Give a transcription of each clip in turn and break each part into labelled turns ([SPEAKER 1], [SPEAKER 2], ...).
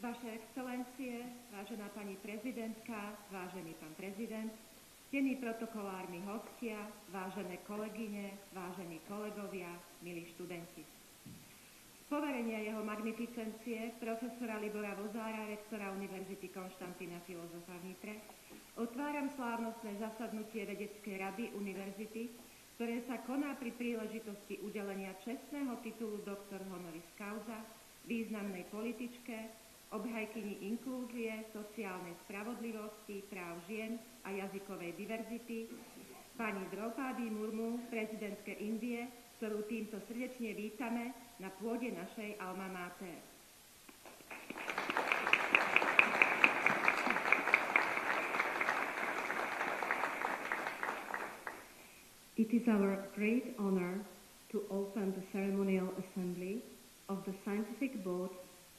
[SPEAKER 1] Vaše excelencie, vážená pani prezidentka, vážený pán prezident, ctení protokolárni hostia, vážené kolegyne, vážení kolegovia, milí študenti. Z poverenia jeho magnificencie profesora Libora Vozára, rektora Univerzity Constantine The Philosopher v Nitre, otváram slávnostné zasadnutie vedeckej rady univerzity, ktoré sa koná pri príležitosti udelenia čestného titulu confers Honoary Causa významnej političke, obhajkyni inklúzie, sociálnej spravodlivosti, práv žien a jazykovej diverzity, pani Droupadi Murmu, prezidentke Indie, ktorú týmto srdečne vítame na pôde našej alma mater.
[SPEAKER 2] It is our great honor to open the ceremonial assembly of the Scientific Board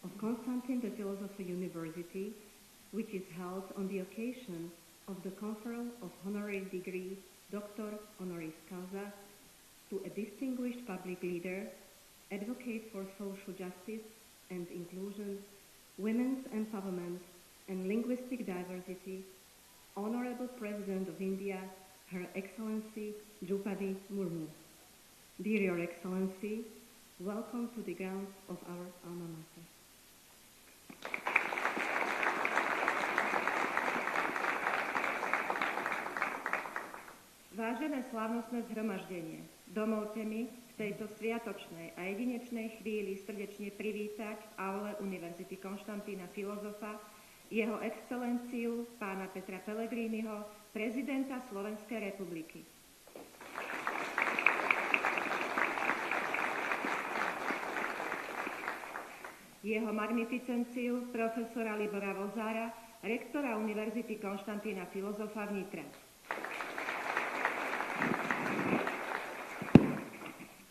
[SPEAKER 2] of Constantine The Philosopher University, which is held on the occasion of the conferral of honorary degree Doctor Honoris Causa to a distinguished public leader, advocate for social justice and inclusion, women's empowerment and linguistic diversity, Honorable President of India, Her Excellency Droupadi Murmu. Dear Your Excellency, welcome to the grounds of our alma mater.
[SPEAKER 1] Vážené slávnostné zhromaždenie, dovoľte mi v tejto sviatočnej a jedinečnej chvíli srdečne privítať v aule Univerzity Constantina Philosopha jeho excelenciu pána Petra Pellegriniho, prezidenta Slovenskej republiky. Jeho magnificenciu profesora Libora Vozára, rektora Univerzity Constantina Philosopha v Nitre.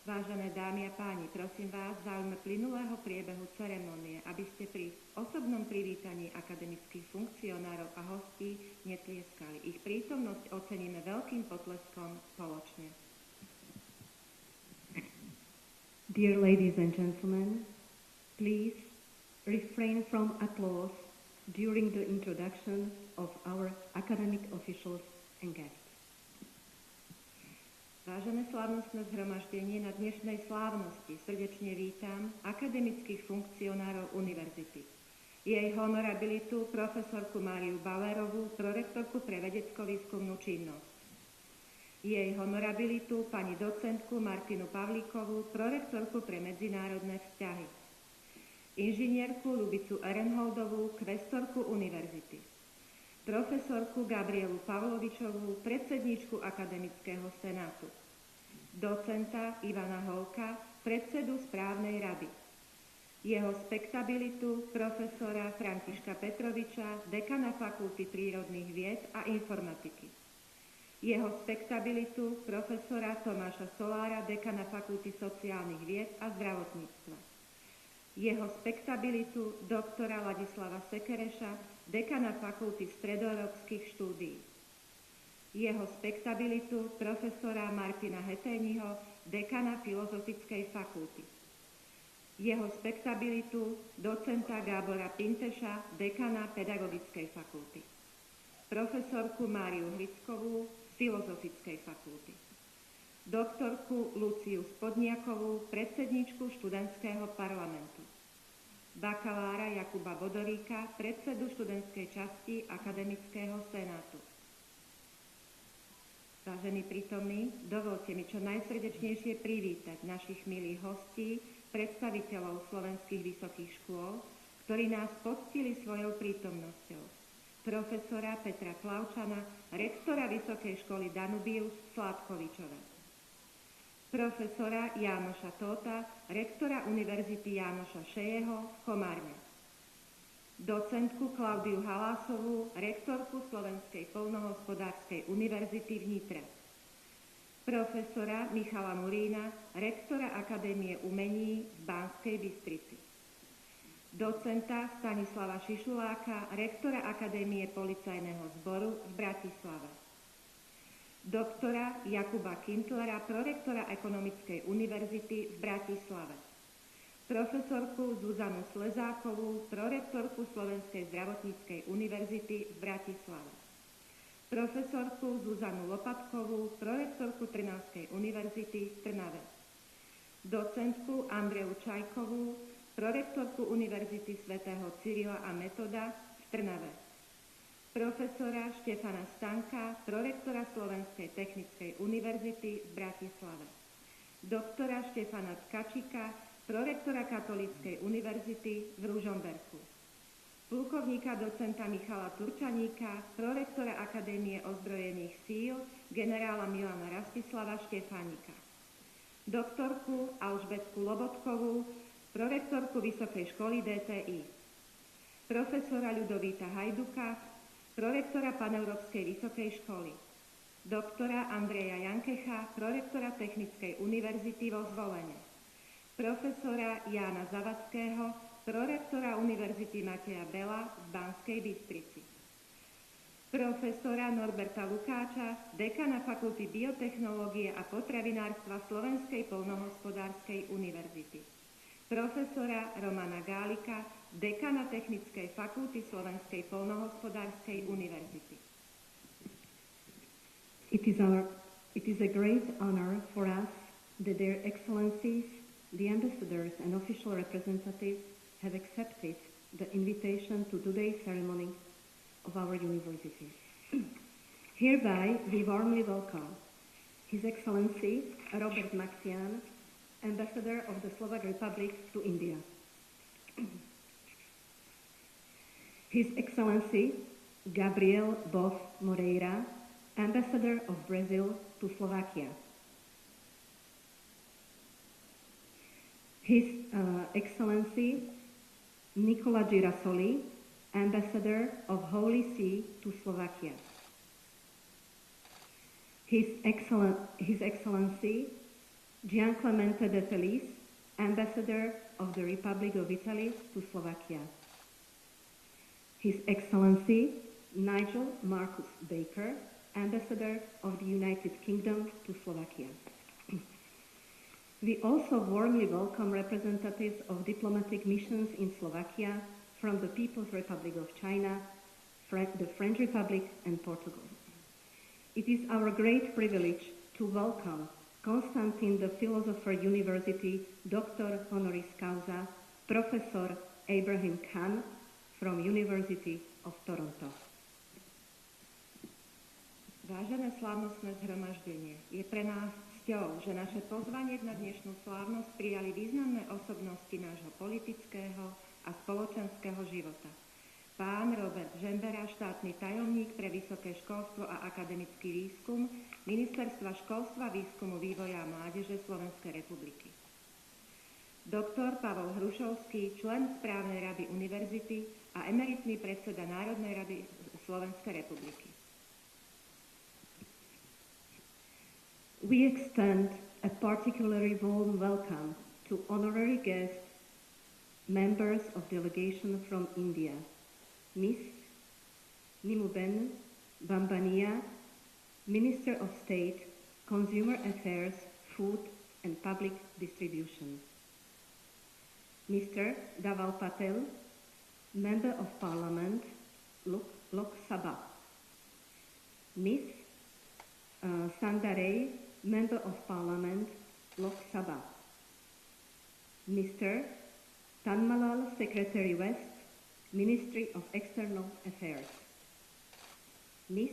[SPEAKER 1] Vážené dámy a páni, prosím vás v záujme plynulého priebehu ceremonie, aby ste pri osobnom privítaní akademických funkcionárov a hostí netlieskali. Ich prítomnosť oceníme veľkým potleskom spoločne.
[SPEAKER 2] Dear ladies and gentlemen, please refrain from applause during the introduction of our academic officials and guests.
[SPEAKER 1] Vážené slávnostné zhromaždenie, na dnešnej slávnosti srdečne vítam akademických funkcionárov univerzity. Jej honorabilitu profesorku Máriu Bauerovú, prorektorku pre vedecko-výskumnú činnosť. Jej honorabilitu pani docentku Martinu Pavlíkovú, prorektorku pre medzinárodné vzťahy. Inžinierku Lubicu Ehrenholdovú, kvestorku univerzity. Profesorku Gabrielu Pavlovičovú, predsedníčku Akademického senátu. Docenta Ivana Holka, predsedu správnej rady. Jeho spektabilitu profesora Františka Petroviča, dekana Fakulty prírodných vied a informatiky. Jeho spektabilitu profesora Tomáša Solára, dekana Fakulty sociálnych vied a zdravotníctva. Jeho spektabilitu doktora Ladislava Sekereša, dekana Fakulty stredoeurópskych štúdií. Jeho spektabilitu profesora Martina Heténiho, dekana Filozofickej fakulty. Jeho spektabilitu docenta Gábora Pinteša, dekana Pedagogickej fakulty. Profesorku Máriu Hlickovú z Filozofickej fakulty. Doktorku Luciu Spodniakovú, predsedničku študentského parlamentu. Bakalára Jakuba Bodoríka, predsedu študentskej časti Akademického senátu. Vážení prítomní, dovolte mi čo najsrdečnejšie privítať našich milých hostí, predstaviteľov slovenských vysokých škôl, ktorí nás poctili svojou prítomnosťou. Profesora Petra Klavčana, rektora Vysokej školy Danubius Sládkovičova. Profesora Jánoša Tóta, rektora Univerzity Jánoša Šejeho v Komárne. Docentku Klaudiu Halásovú, rektorku Slovenskej poľnohospodárskej univerzity v Nitre. Profesora Michala Murína, rektora Akadémie umení v Banskej Bystrici. Docenta Stanislava Šišuláka, rektora Akadémie policajného zboru v Bratislave. Doktora Jakuba Kindlera, prorektora Ekonomickej univerzity v Bratislave. Profesorku Zuzanu Slezákovú, prorektorku Slovenskej zdravotníckej univerzity v Bratislave. Profesorku Zuzanu Lopatkovú, prorektorku Trnavskej univerzity v Trnave. Docentku Andreu Čajkovú, prorektorku Univerzity svätého Cyrila a Metoda v Trnave. Profesora Štefana Stanka, prorektora Slovenskej technickej univerzity v Bratislave. Doktora Štefana Tkačika, prorektora Katolíckej univerzity v Ružomberku. Plukovníka docenta Michala Turčaníka, prorektora Akadémie ozbrojených síl, generála Milana Rastislava Štefánika. Doktorku Alžbetku Lobotkovú, prorektorku Vysokej školy DTI. Profesora Ľudovíta Hajduka, prorektora Paneurópskej vysokej školy. Doktora Andreja Jankecha, prorektora Technickej univerzity vo Zvolene. Profesora Jána Zavadského, prorektora Univerzity Mateja Bela v Banskej Bystrici. profesora Norberta Lukáča, dekana Fakulty biotechnológie a potravinárstva Slovenskej poľnohospodárskej univerzity, profesora Romana Gálika, dekana Technickej fakulty Slovenskej poľnohospodárskej univerzity.
[SPEAKER 2] It is a great honor for us that their excellencies, the ambassadors and official representatives have accepted the invitation to today's ceremony of our university. Hereby, we warmly welcome His Excellency Robert Maxián, Ambassador of the Slovak Republic to India. His Excellency Gabriel Boff Moreira, Ambassador of Brazil to Slovakia. His Excellency Nicola Girasoli, Ambassador of Holy See to Slovakia. His Excellency Gianclemente De Felice, Ambassador of the Republic of Italy to Slovakia. His Excellency Nigel Marcus Baker, Ambassador of the United Kingdom to Slovakia. We also warmly welcome representatives of diplomatic missions in Slovakia from the People's Republic of China, the French Republic, and Portugal. It is our great privilege to welcome Constantine The Philosopher University Doctor Honoris Causa, Professor Abraham Khan from University of Toronto.
[SPEAKER 1] Vážené slávnostné zhromaždenie, je pre nás cťou, že naše pozvanie na dnešnú slávnosť prijali významné osobnosti nášho politického a spoločenského života. Pán Robert Žembera, štátny tajomník pre vysoké školstvo a akademický výskum Ministerstva školstva, výskumu, vývoja a mládeže Slovenskej republiky. Doktor Pavol Hrušovský, člen správnej rady univerzity a emeritný predseda Národnej rady Slovenskej republiky.
[SPEAKER 2] We extend a particularly warm welcome to honorary guests, members of delegation from India, Ms. Nimuben Bambania, Minister of State, Consumer Affairs, Food and Public Distribution. Mr. Dhaval Patel, Member of Parliament, Lok Sabha. Ms. Sandarey, Member of Parliament, Lok Sabha. Mr. Tanmalal, Secretary West, Ministry of External Affairs. Ms.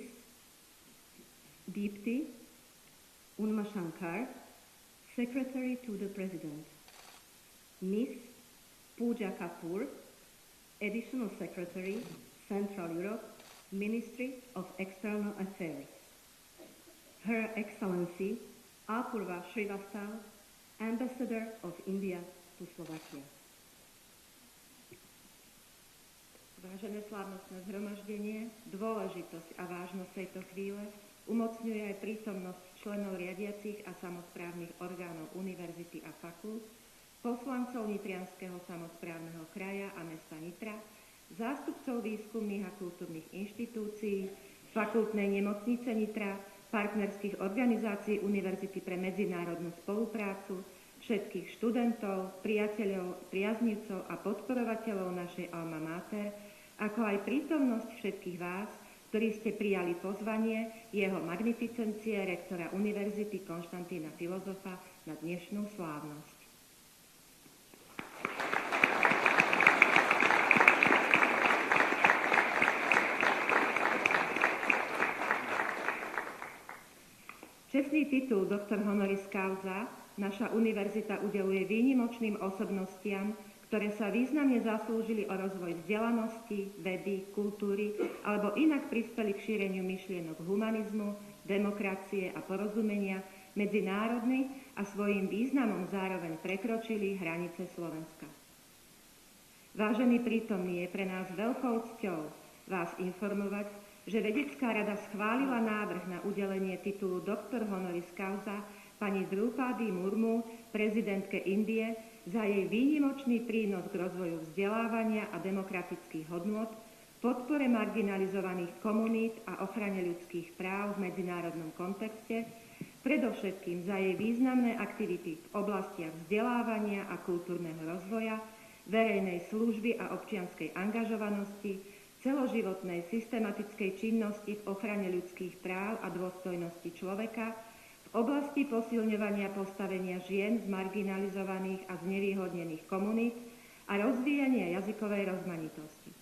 [SPEAKER 2] Deepti Unmashankar, Secretary to the President. Ms. Pooja Kapoor, Additional Secretary, Central Europe, Ministry of External Affairs. Her Excellency Apurva Srivastava, Ambassador of India to Slovakia.
[SPEAKER 1] Vážené slávnostné zhromaždenie, dôležitosť a vážnosť tejto chvíle umocňuje aj prítomnosť členov riadiacich a samosprávnych orgánov univerzity a fakult, poslancov Nitrianskeho samosprávneho kraja a mesta Nitra, zástupcov výskumných a kultúrnych inštitúcií, fakultnej nemocnice Nitra, partnerských organizácií Univerzity pre medzinárodnú spoluprácu, všetkých študentov, priateľov, priaznivcov a podporovateľov našej alma mater, ako aj prítomnosť všetkých vás, ktorí ste prijali pozvanie jeho magnificencie rektora Univerzity Constantina Filozofa na dnešnú slávnosť. Čestný titul Doktor Honoris Causa naša univerzita udeľuje výnimočným osobnostiam, ktoré sa významne zaslúžili o rozvoj vzdelanosti, vedy, kultúry alebo inak prispeli k šíreniu myšlienok humanizmu, demokracie a porozumenia medzi národmi a svojím významom zároveň prekročili hranice Slovenska. Vážení prítomní, je pre nás veľkou cťou vás informovať, že Vedecká rada schválila návrh na udelenie titulu Doktor Honoris Causa pani Droupadi Murmu, prezidentke Indie, za jej výnimočný prínos k rozvoju vzdelávania a demokratických hodnôt, podpore marginalizovaných komunít a ochrane ľudských práv v medzinárodnom kontexte, predovšetkým za jej významné aktivity v oblastiach vzdelávania a kultúrneho rozvoja, verejnej služby a občianskej angažovanosti, celoživotnej systematickej činnosti v ochrane ľudských práv a dôstojnosti človeka, v oblasti posilňovania postavenia žien z marginalizovaných a znevýhodnených komunít a rozvíjania jazykovej rozmanitosti.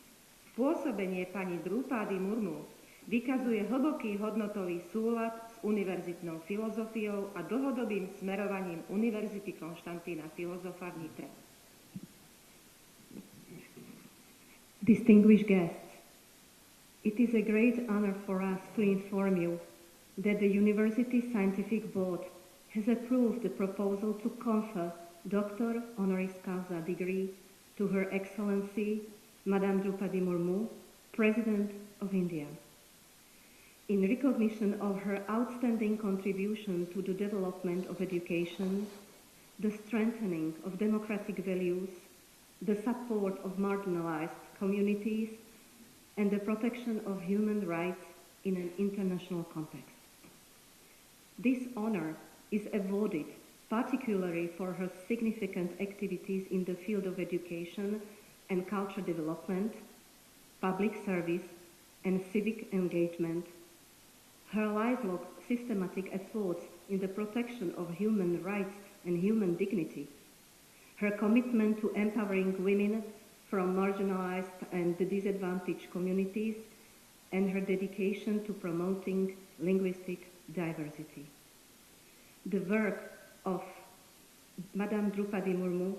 [SPEAKER 1] Pôsobenie pani Droupadi Murmu vykazuje hlboký hodnotový súlad s univerzitnou filozofiou a dlhodobým smerovaním Univerzity Constantina Philosopha v Nitre.
[SPEAKER 2] Distinguished guests, it is a great honor for us to inform you that the University Scientific Board has approved the proposal to confer Doctor Honoris Causa degree to Her Excellency Madame Droupadi Murmu, President of India. In recognition of her outstanding contribution to the development of education, the strengthening of democratic values, the support of marginalized communities, and the protection of human rights in an international context. This honor is awarded particularly for her significant activities in the field of education and culture development, public service, and civic engagement, her lifelong systematic efforts in the protection of human rights and human dignity, her commitment to empowering women from marginalized and disadvantaged communities, and her dedication to promoting linguistic diversity. The work of Madame Droupadi Murmu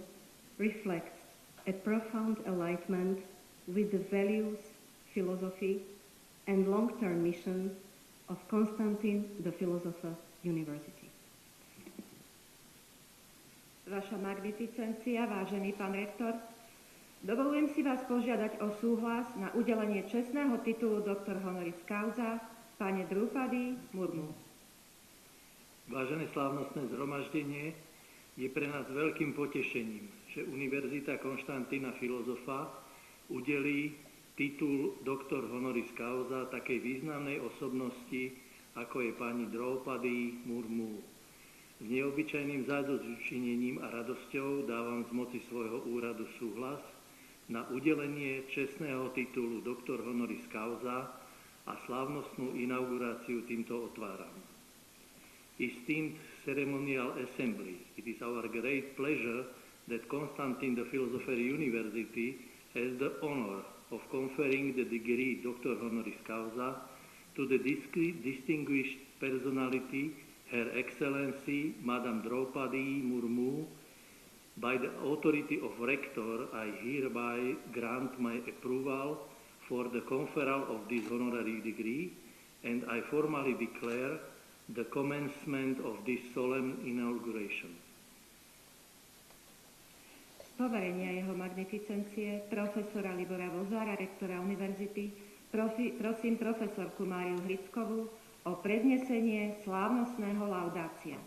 [SPEAKER 2] reflects a profound alignment with the values, philosophy, and long-term mission of Constantine The Philosopher University.
[SPEAKER 1] Vaša magnificencia, vážený pán rektor, dovolujem si vás požiadať o súhlas na udelenie čestného titulu Doctor Honoris Causa pane Droupadi Murmu.
[SPEAKER 3] Vážené slávnostné zhromaždenie, je pre nás veľkým potešením, že Univerzita Constantina Philosopha udelí titul Doctor Honoris Causa takej významnej osobnosti, ako je pani Droupadi Murmu. S neobyčajným zádozučinením a radosťou dávam z moci svojho úradu súhlas na udelenie čestného titulu Doctor Honoris Causa a slávnostnú inauguráciu týmto otváram. Esteemed ceremonial assembly, it is our great pleasure that Constantine the Philosopher University has the honor of conferring the degree Doctor Honoris Causa to the distinguished personality, Her Excellency Madame Droupadi Murmu. By the authority of Rector, I hereby grant my approval for the conferral of this honorary degree, and I formally declare the commencement of this solemn inauguration.
[SPEAKER 1] Z poverenia jeho magnificencie profesora Libora Vozára, rektora univerzity, prosím profesorku Máriu Hrickovú o prednesenie slávnostného laudácia.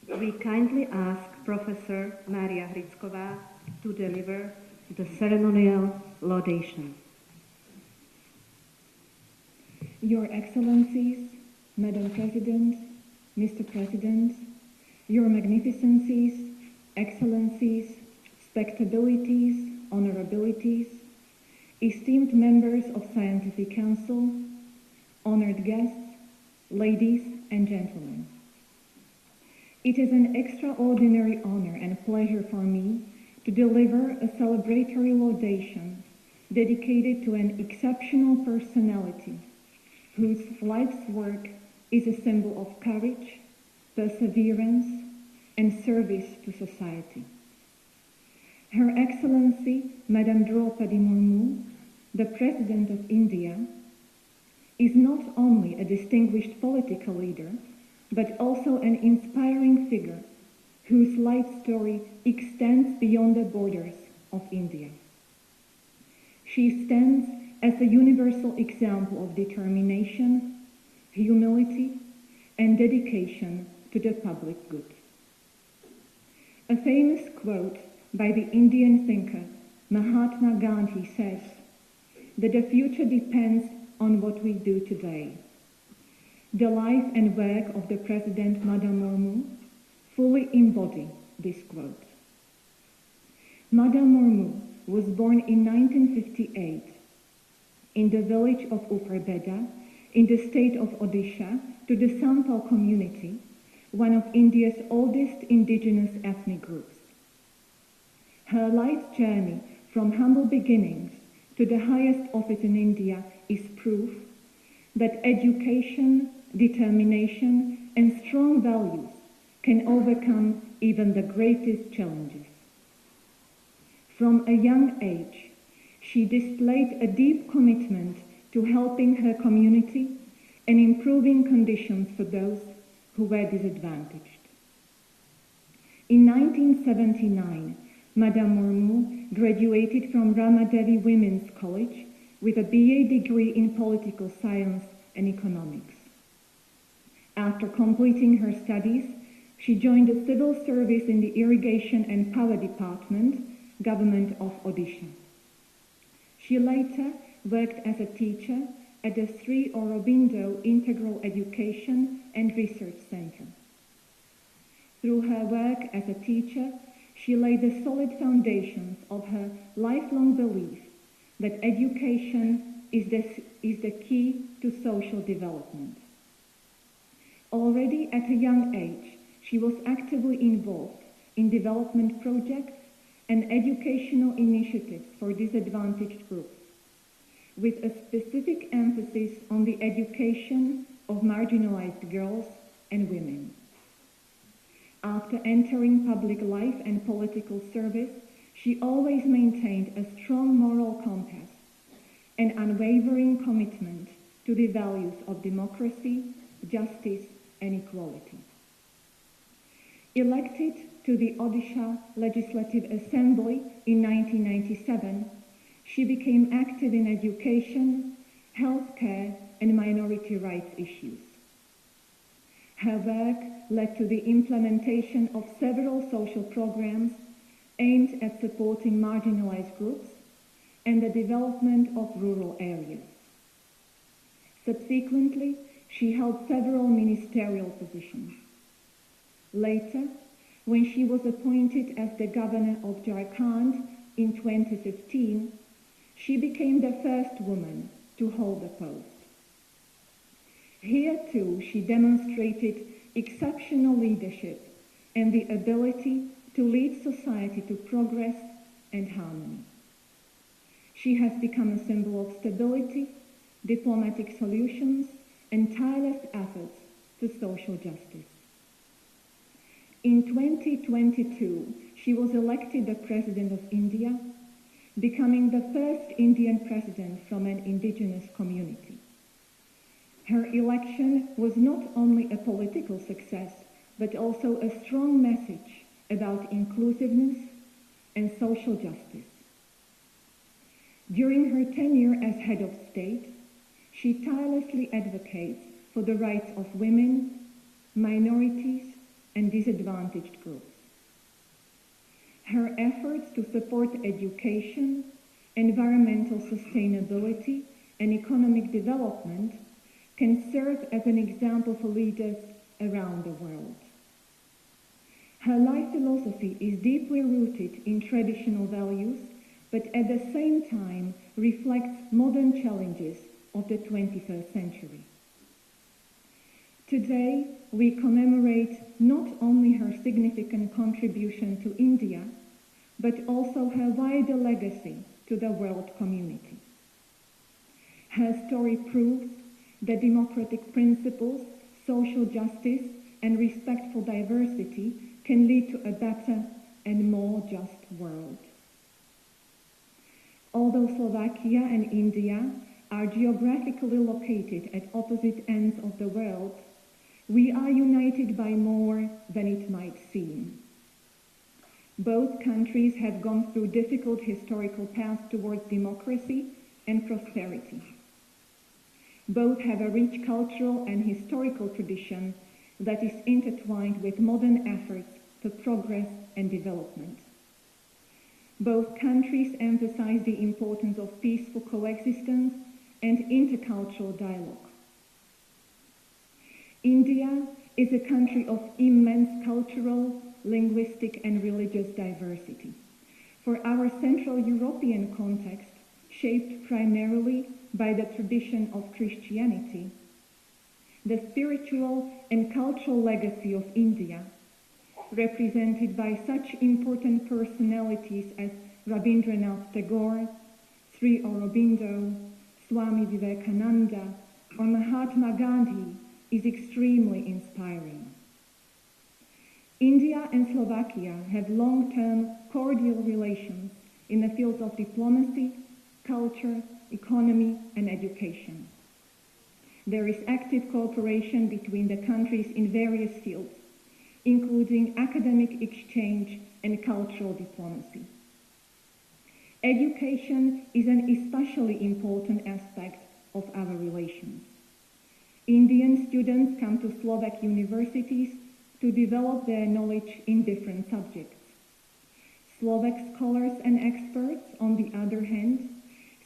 [SPEAKER 2] We kindly ask Professor Mária Hricková to deliver the ceremonial laudation.
[SPEAKER 4] Your Excellencies, Madam President, Mr. President, Your Magnificencies, Excellencies, Spectabilities, Honorabilities, esteemed members of Scientific Council, honored guests, ladies and gentlemen. It is an extraordinary honor and pleasure for me to deliver a celebratory laudation dedicated to an exceptional personality whose life's work is a symbol of courage, perseverance, and service to society. Her Excellency, Madame Droupadi Murmu, the President of India, is not only a distinguished political leader, but also an inspiring figure whose life story extends beyond the borders of India. She stands as a universal example of determination, humility, and dedication to the public good. A famous quote by the Indian thinker Mahatma Gandhi says, that the future depends on what we do today. The life and work of the President, Madame Murmu, fully embody this quote. Madame Murmu was born in 1958 in the village of Uprabeda in the state of Odisha to the Santal community, one of India's oldest indigenous ethnic groups. Her life's journey from humble beginnings to the highest office in India is proof that education, determination, and strong values can overcome even the greatest challenges. From a young age, she displayed a deep commitment to helping her community and improving conditions for those who were disadvantaged. In 1979, Madame Murmu graduated from Ramadevi Women's College with a BA degree in political science and economics. After completing her studies, she joined the civil service in the Irrigation and Power Department, Government of Odisha. She later worked as a teacher at the Sri Aurobindo Integral Education and Research Center. Through her work as a teacher, she laid the solid foundations of her lifelong belief that education is the key to social development. Already at a young age, she was actively involved in development projects and educational initiatives for disadvantaged groups, with a specific emphasis on the education of marginalized girls and women. After entering public life and political service, she always maintained a strong moral compass and unwavering commitment to the values of democracy, justice, and equality. Elected to the Odisha Legislative Assembly in 1997, she became active in education, healthcare, and minority rights issues. Her work led to the implementation of several social programs aimed at supporting marginalized groups and the development of rural areas. Subsequently, she held several ministerial positions. Later, when she was appointed as the governor of Jharkhand in 2015, she became the first woman to hold the post. Here too, she demonstrated exceptional leadership and the ability to lead society to progress and harmony. She has become a symbol of stability, diplomatic solutions, and tireless efforts to social justice. In 2022, she was elected the President of India, becoming the first Indian president from an indigenous community. Her election was not only a political success, but also a strong message about inclusiveness and social justice. During her tenure as head of state, she tirelessly advocates for the rights of women, minorities, and disadvantaged groups. Her efforts to support education, environmental sustainability, and economic development can serve as an example for leaders around the world. Her life philosophy is deeply rooted in traditional values, but at the same time reflects modern challenges of the 21st century. Today, we commemorate not only her significant contribution to India, but also her wider legacy to the world community. Her story proves that democratic principles, social justice, and respect for diversity can lead to a better and more just world. Although Slovakia and India are geographically located at opposite ends of the world, we are united by more than it might seem. Both countries have gone through difficult historical paths towards democracy and prosperity. Both have a rich cultural and historical tradition that is intertwined with modern efforts for progress and development. Both countries emphasize the importance of peaceful coexistence and intercultural dialogue. India is a country of immense cultural, linguistic and religious diversity. For our Central European context, shaped primarily by the tradition of Christianity, the spiritual and cultural legacy of India, represented by such important personalities as Rabindranath Tagore, Sri Aurobindo, Swami Vivekananda, or Mahatma Gandhi, is extremely inspiring. India and Slovakia have long-term cordial relations in the fields of diplomacy, culture, economy, and education. There is active cooperation between the countries in various fields, including academic exchange and cultural diplomacy. Education is an especially important aspect of our relations. Indian students come to Slovak universities to develop their knowledge in different subjects. Slovak scholars and experts, on the other hand,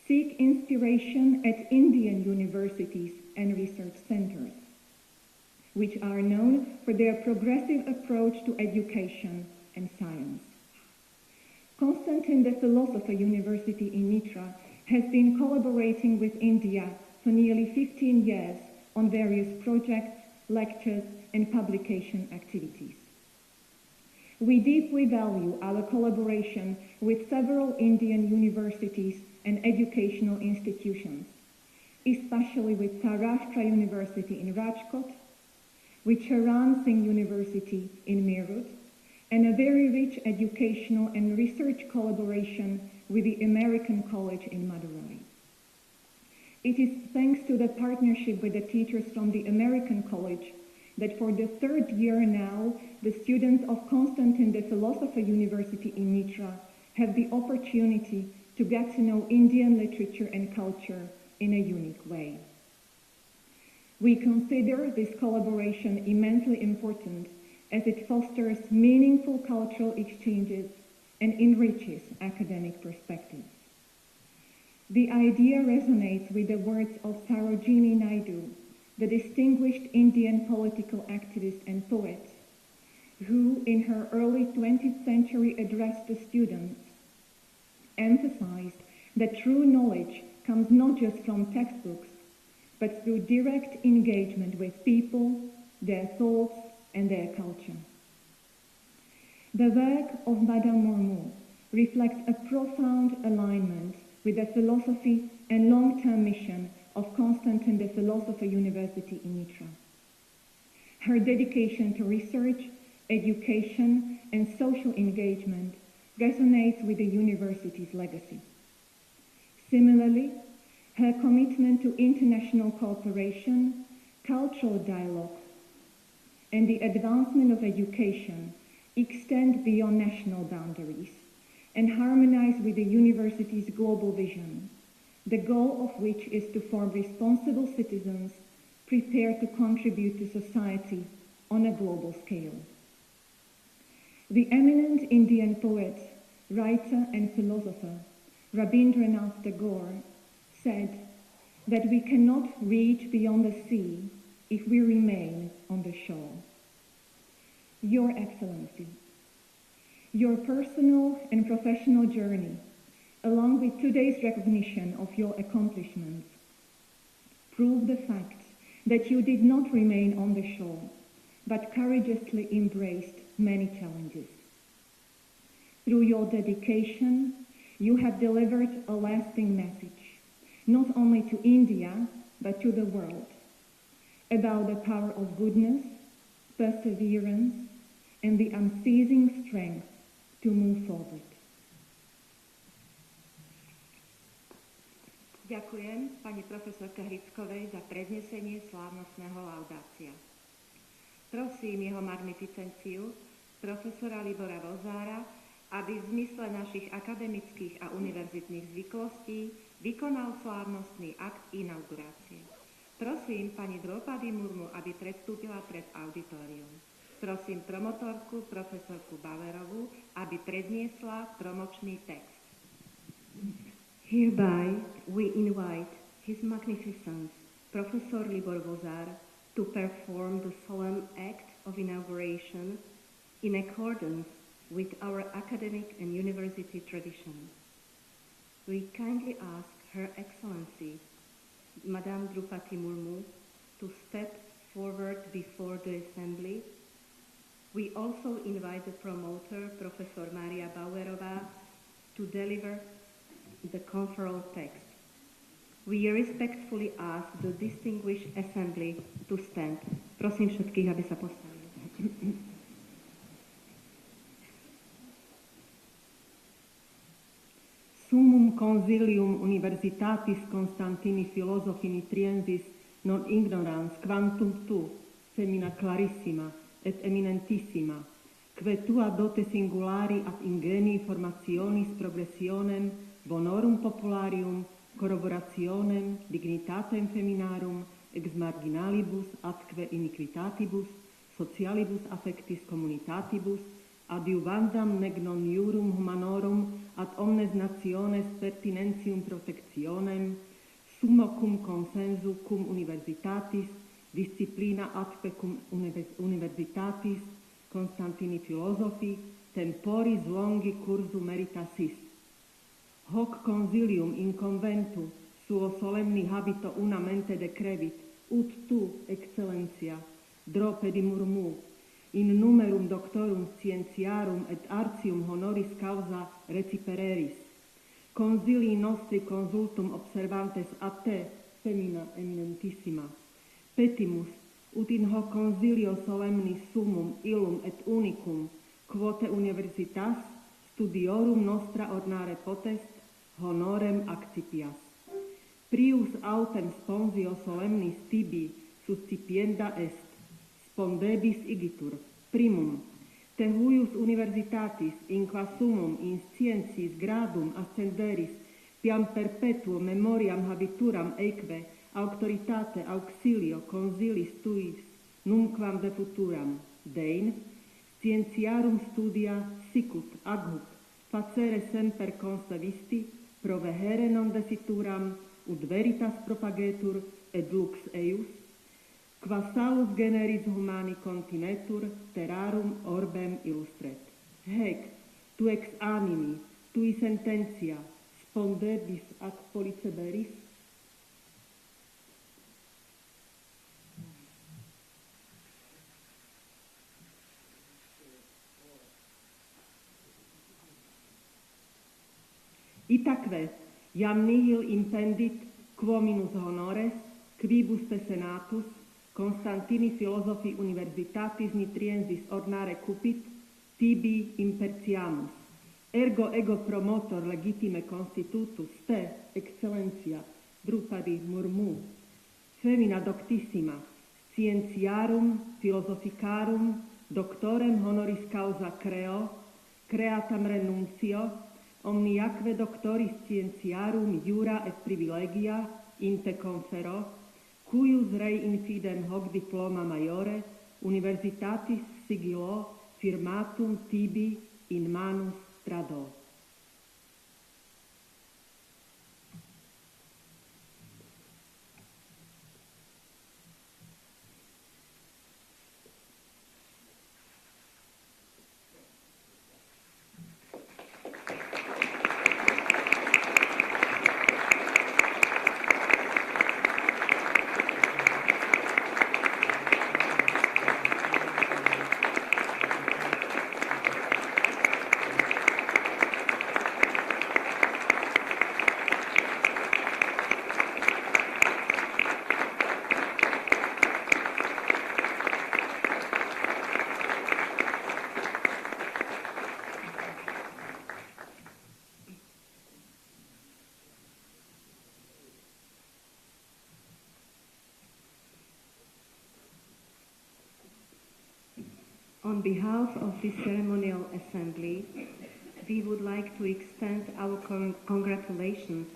[SPEAKER 4] seek inspiration at Indian universities and research centers, which are known for their progressive approach to education and science. Constantine The Philosopher University in Nitra has been collaborating with India for nearly 15 years on various projects, lectures, and publication activities. We deeply value our collaboration with several Indian universities and educational institutions, especially with Saurashtra University in Rajkot, with Charan Singh University in Meerut, and a very rich educational and research collaboration with the American College in Madurai. It is thanks to the partnership with the teachers from the American College that for the third year now, the students of Constantine The Philosopher University in Nitra have the opportunity to get to know Indian literature and culture in a unique way. We consider this collaboration immensely important as it fosters meaningful cultural exchanges and enriches academic perspectives. The idea resonates with the words of Sarojini Naidu, the distinguished Indian political activist and poet, who in her early 20th century address to students emphasized that true knowledge comes not just from textbooks, but through direct engagement with people, their thoughts, and their culture. The work of Madame Murmu reflects a profound alignment with the philosophy and long-term mission of Constantine The Philosopher University in Nitra. Her dedication to research, education, and social engagement resonates with the university's legacy. Similarly, her commitment to international cooperation, cultural dialogue, and the advancement of education extend beyond national boundaries and harmonize with the university's global vision, the goal of which is to form responsible citizens prepared to contribute to society on a global scale. The eminent Indian poet, writer, and philosopher Rabindranath Tagore said that we cannot reach beyond the sea if we remain on the shore. Your Excellency, your personal and professional journey, along with today's recognition of your accomplishments, prove the fact that you did not remain on the shore, but courageously embraced many challenges. Through your dedication, you have delivered a lasting message, not only to India, but to the world, about the power of goodness, perseverance, and the unceasing strength to move forward.
[SPEAKER 1] Ďakujem pani profesorke Hrickovej za prednesenie slávnostného laudácia. Prosím jeho magnificenciu, profesora Libora Vozára, aby v zmysle našich akademických a univerzitných zvyklostí vykonal slávnostný akt inaugurácie. Prosím pani Droupadi Murmu, aby predstúpila pred auditorium. Prosím promotorku, profesorku Bauerovú, aby predniesla promočný text.
[SPEAKER 2] Hereby we invite His Magnificence, Professor Libor Vozár, to perform the solemn act of inauguration in accordance with our academic and university tradition. We kindly ask Her Excellency, Madame Droupadi Murmu, to step forward before the Assembly. We also invite the promoter, Professor Mária Bauerová, to deliver the conferral text. We respectfully ask the distinguished Assembly to stand. Prosím všetkých, aby sa postavili.
[SPEAKER 4] Summum consilium universitatis Constantini Philosophi Nitriensis non ignorans quantum tu, semina clarissima et eminentissima, que tua dote singulari ad ingenii formationis progressionem bonorum popularium corroborationem dignitatem feminarum ex marginalibus atque iniquitatibus socialibus affectis communitatibus adiuvandam nec non iurum humanorum ad omnes nationes pertinentium protectionem summo cum consensu cum universitatis disciplina atque cum universitatis Constantini Philosophi temporis longi cursu meritasis. Hoc consilium in conventu suo solemni habito unamente decrevit ut tu, excellentia, Droupadi Murmu, in numerum doctorum scientiarum et artium honoris causa recipereris. Consilii nostri consultum observantes a te, femina eminentissima. Petimus, ut in hoc consilio solemnis summum illum et unicum, quote universitas, studiorum nostra ordinare potest, honorem accipias. Prius autem sponsio solemnis tibi suscipienda est, spondebis igitur. Primum, te huius universitatis in qua summum in scientis gradum ascenderis piam perpetuo memoriam habituram eique auctoritate auxilio consilis tuis numquam de futuram dein scientiarum studia sicut adhuc facere semper consta visti provehere non desituram ut veritas propagetur et lux eius qua salus generis humani continetur terrarum orbem illustret. Hec, tu ex animi, tui sententia, spondebis ac policeberis? Itaque, iam nihil impendit, quo minus honores, quibus te senatus, Constantini Philosophi Universitatis Nitriensis ordinare cupit, tibi impertiamus. Ergo ego promotor legitime constitutus te, excellentia, Droupadi Murmu, femina doctissima, scientiarum, philosophicarum, doctorem honoris causa creo, creatam renuncio, omniaque doctoris scientiarum jura et privilegia in te confero, cuius rei infidem hoc diploma maiore universitatis sigillo firmatum tibi in manus trado.
[SPEAKER 2] On behalf of this ceremonial assembly, we would like to extend our congratulations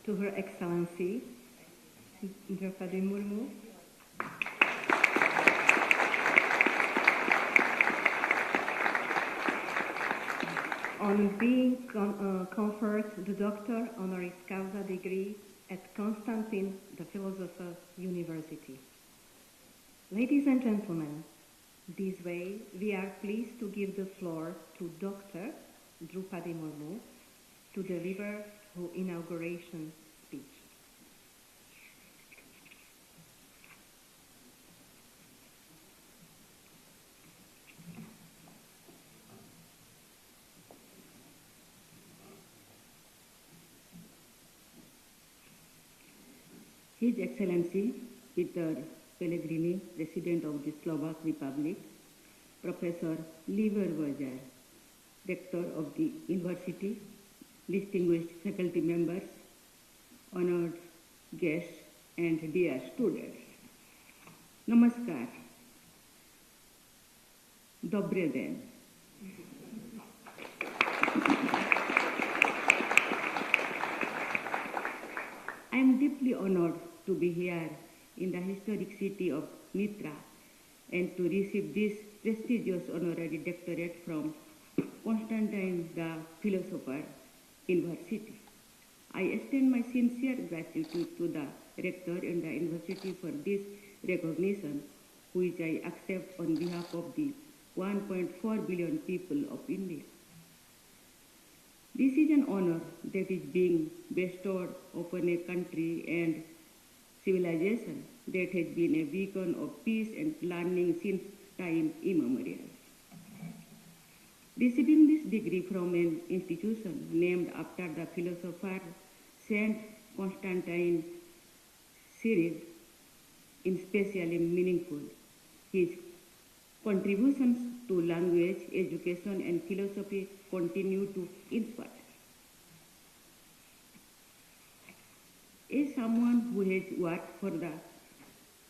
[SPEAKER 2] to Her Excellency, Droupadi Murmu, on being conferred the Doctor Honoris Causa degree at Constantine The Philosopher University. Ladies and gentlemen, this way we are pleased to give the floor to Dr. Droupadi Murmu to deliver her inauguration speech.
[SPEAKER 5] His Excellency Peter Pellegrini, President of the Slovak Republic, Professor Liver Vajar, Rector of the University, distinguished faculty members, honored guests, and dear students. Namaskar. Dobre den. I am deeply honored to be here in the historic city of Nitra and to receive this prestigious honorary doctorate from Constantine the Philosopher University. I extend my sincere gratitude to the rector and the university for this recognition, which I accept on behalf of the 1.4 billion people of India. This is an honor that is being bestowed upon a country and civilization that has been a beacon of peace and learning since time immemorial. Receiving this degree from an institution named after the philosopher Saint Constantine series is especially meaningful. His contributions to language, education, and philosophy continue to inspire. As someone who has worked for the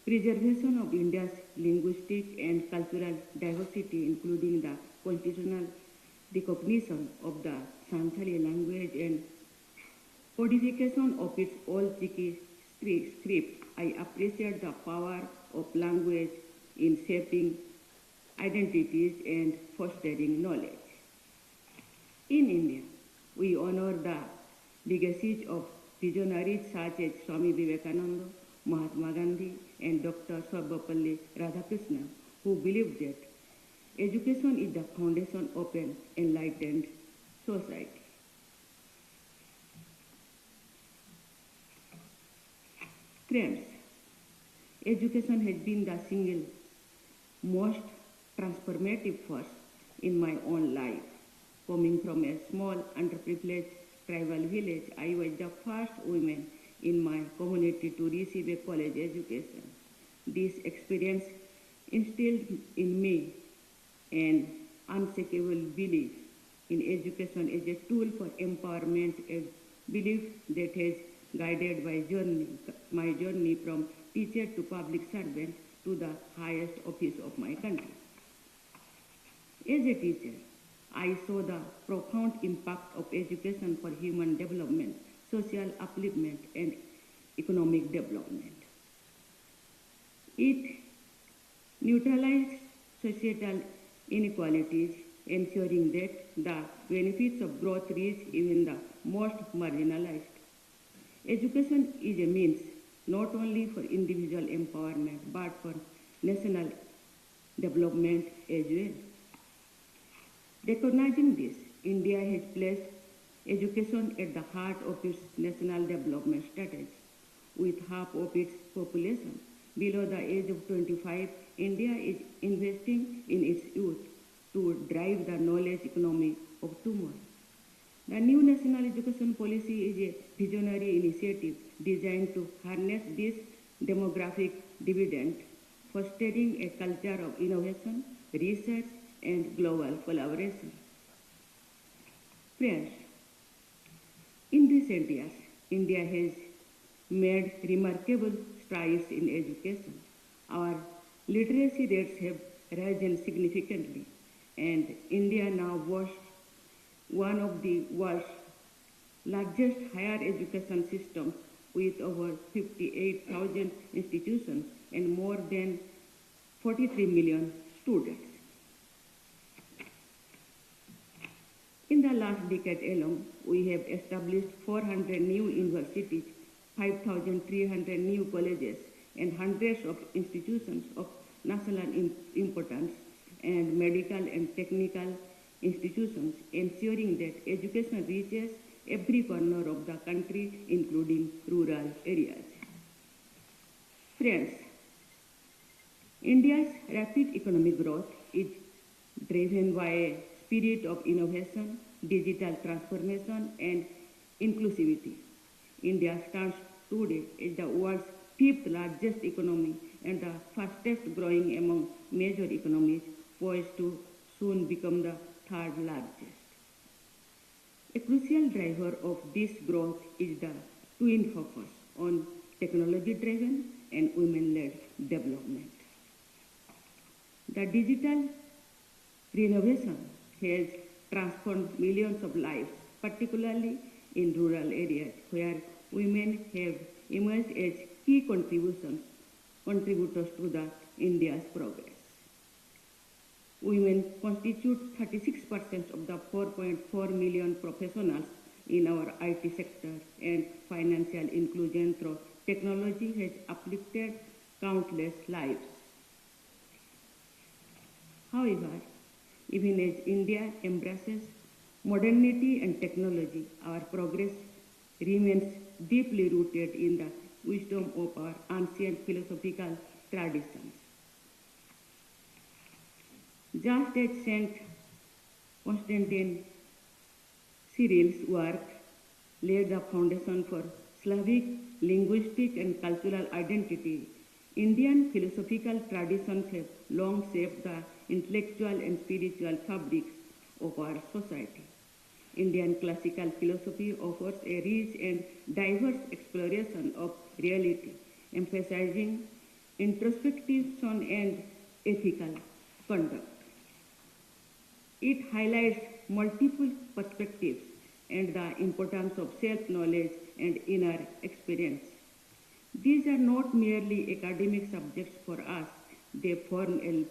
[SPEAKER 5] preservation of India's linguistic and cultural diversity, including the constitutional recognition of the Santhali language and codification of its old Chiki script, I appreciate the power of language in shaping identities and fostering knowledge. In India, we honor the legacies of visionaries such as Swami Vivekananda, Mahatma Gandhi, and Dr. Sarvapalli Radhakrishnan, who believed that education is the foundation of an enlightened society. Friends, education has been the single most transformative force in my own life. Coming from a small, underprivileged tribal village, I was the first woman in my community to receive a college education. This experience instilled in me an unshakable belief in education as a tool for empowerment, a belief that has guided my journey from teacher to public servant to the highest office of my country. As a teacher, I saw the profound impact of education for human development, social upliftment, and economic development. It neutralized societal inequalities, ensuring that the benefits of growth reach even the most marginalized. Education is a means not only for individual empowerment but for national development as well. Recognizing this, India has placed education at the heart of its national development strategy. With half of its population below the age of 25, India is investing in its youth to drive the knowledge economy of tomorrow. The new national education policy is a visionary initiative designed to harness this demographic dividend, fostering a culture of innovation, research, and global collaboration. Friends, in recent years, India has made remarkable strides in education. Our literacy rates have risen significantly, and India now boasts one of the world's largest higher education systems with over 58,000 institutions and more than 43 million students. In the last decade alone, we have established 400 new universities, 5,300 new colleges, and hundreds of institutions of national importance and medical and technical institutions, ensuring that education reaches every corner of the country, including rural areas. Friends, India's rapid economic growth is driven by a spirit of innovation, digital transformation, and inclusivity. India stands today as the world's fifth largest economy and the fastest growing among major economies, poised to soon become the third largest. A crucial driver of this growth is the twin focus on technology-driven and women-led development. The digital renovation has transformed millions of lives, particularly in rural areas where women have emerged as key contributors to the India's progress. Women constitute 36% of the 4.4 million professionals in our IT sector, and financial inclusion through technology has uplifted countless lives. However, even as India embraces modernity and technology, our progress remains deeply rooted in the wisdom of our ancient philosophical traditions. Just as Saint Constantine Cyril's work laid the foundation for Slavic linguistic and cultural identity, Indian philosophical traditions have long shaped the intellectual and spiritual fabrics of our society. Indian classical philosophy offers a rich and diverse exploration of reality, emphasizing introspection and ethical conduct. It highlights multiple perspectives and the importance of self-knowledge and inner experience. These are not merely academic subjects for us, they form a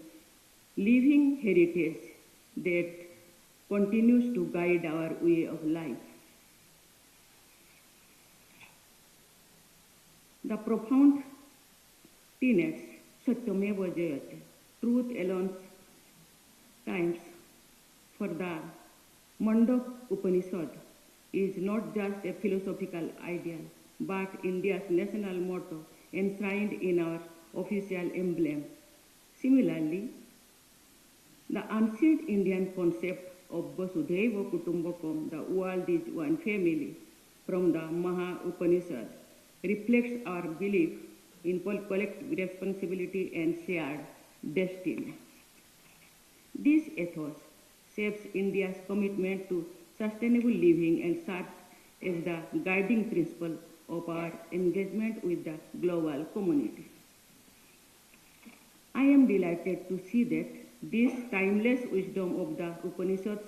[SPEAKER 5] living heritage that continues to guide our way of life. The profound tenets, Satyameva Jayate, truth alone triumphs, for the Manduk Upanishad is not just a philosophical ideal, but India's national motto enshrined in our official emblem. Similarly, the ancient Indian concept of Vasudhaiva Kutumbakam, the world is one family, from the Maha Upanishad, reflects our belief in collective responsibility and shared destiny. This ethos shapes India's commitment to sustainable living and serves as the guiding principle of our engagement with the global community. I am delighted to see that this timeless wisdom of the Upanishads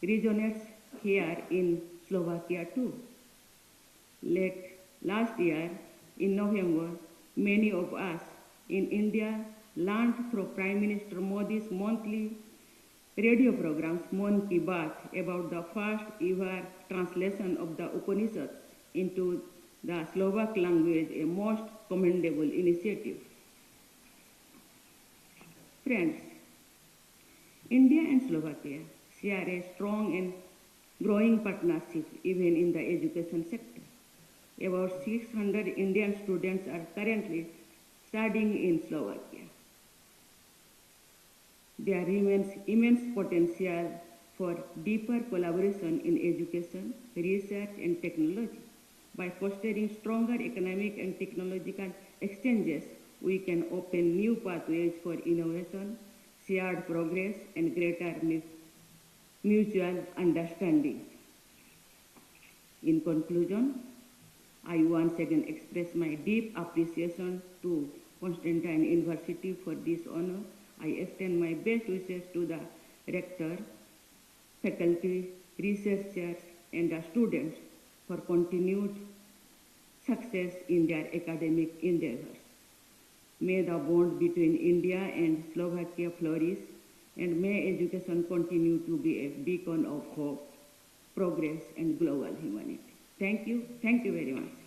[SPEAKER 5] resonates here in Slovakia too. Last year, in November, many of us in India learned from Prime Minister Modi's monthly radio programs, Mon Ki Baat, about the first ever translation of the Upanishads into the Slovak language, a most commendable initiative. Friends, India and Slovakia share a strong and growing partnership even in the education sector. About 600 Indian students are currently studying in Slovakia. There remains immense potential for deeper collaboration in education, research, and technology. By fostering stronger economic and technological exchanges, we can open new pathways for innovation, shared progress, and greater mutual understanding. In conclusion, I once again express my deep appreciation to Constantine University for this honor. I extend my best wishes to the rector, faculty, researchers, and the students for continued success in their academic endeavors. May the bond between India and Slovakia flourish, and may education continue to be a beacon of hope progress and global humanity. Thank you very much.